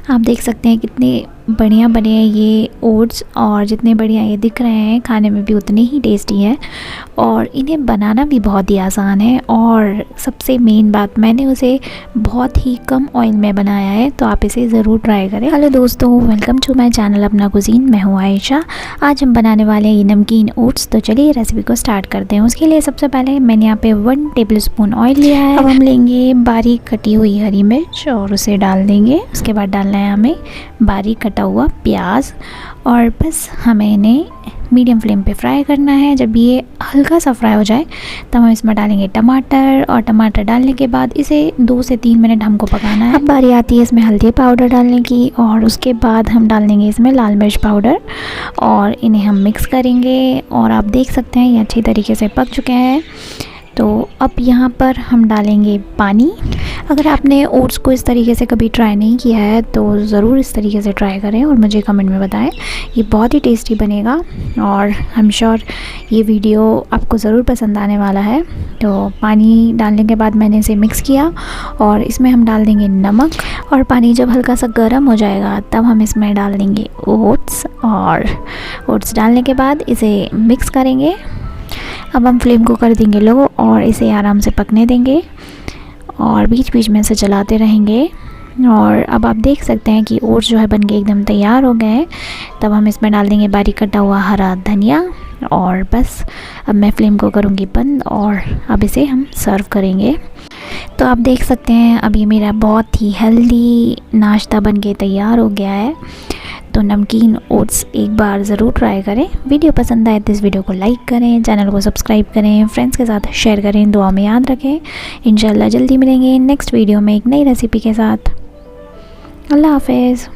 आप देख सकते हैं कितने बढ़िया बने हैं ये ओट्स, और जितने बढ़िया ये दिख रहे हैं खाने में भी उतने ही टेस्टी हैं, और इन्हें बनाना भी बहुत ही आसान है। और सबसे मेन बात, मैंने उसे बहुत ही कम ऑयल में बनाया है, तो आप इसे ज़रूर ट्राई करें। हेलो दोस्तों, वेलकम टू माय चैनल अपना कुजीन। मैं हूँ आयशा। आज हम बनाने वाले हैं ये नमकीन ओट्स। तो चलिए रेसिपी को स्टार्ट करते हैं। उसके लिए सबसे पहले मैंने यहाँ पे 1 टेबलस्पून ऑयल लिया है। अब हम लेंगे बारीक कटी हुई हरी मिर्च और उसे डाल देंगे। उसके बाद डालना है हमें बारीक कटा हुआ प्याज, और बस हमें इन्हें मीडियम फ्लेम पे फ्राई करना है। जब ये हल्का सा फ्राई हो जाए तब हम इसमें डालेंगे टमाटर, और टमाटर डालने के बाद इसे 2 से 3 मिनट हमको पकाना है। अब बारी आती है इसमें हल्दी पाउडर डालने की, और उसके बाद हम डाल देंगे इसमें लाल मिर्च पाउडर, और इन्हें हम मिक्स करेंगे। और आप देख सकते हैं ये अच्छी तरीके से पक चुके हैं। तो अब यहाँ पर हम डालेंगे पानी। अगर आपने ओट्स को इस तरीके से कभी ट्राई नहीं किया है तो ज़रूर इस तरीके से ट्राई करें और मुझे कमेंट में बताएं। ये बहुत ही टेस्टी बनेगा, और आई एम श्योर ये वीडियो आपको ज़रूर पसंद आने वाला है। तो पानी डालने के बाद मैंने इसे मिक्स किया, और इसमें हम डाल देंगे नमक, और पानी जब हल्का सा गर्म हो जाएगा तब हम इसमें डाल देंगे ओट्स, और ओट्स डालने के बाद इसे मिक्स करेंगे। अब हम फ्लेम को कर देंगे लो, और इसे आराम से पकने देंगे, और बीच बीच में से चलाते रहेंगे। और अब आप देख सकते हैं कि ओट्स जो है बनके एकदम तैयार हो गए हैं। तब हम इसमें डाल देंगे बारीक कटा हुआ हरा धनिया, और बस अब मैं फ्लेम को करूँगी बंद, और अब इसे हम सर्व करेंगे। तो आप देख सकते हैं अब ये मेरा बहुत ही हेल्दी नाश्ता बनके तैयार हो गया है। तो नमकीन ओट्स एक बार ज़रूर ट्राई करें। वीडियो पसंद आए तो इस वीडियो को लाइक करें, चैनल को सब्सक्राइब करें, फ्रेंड्स के साथ शेयर करें, दुआ में याद रखें। इंशाल्लाह जल्दी मिलेंगे नेक्स्ट वीडियो में एक नई रेसिपी के साथ। अल्लाह हाफ़िज़।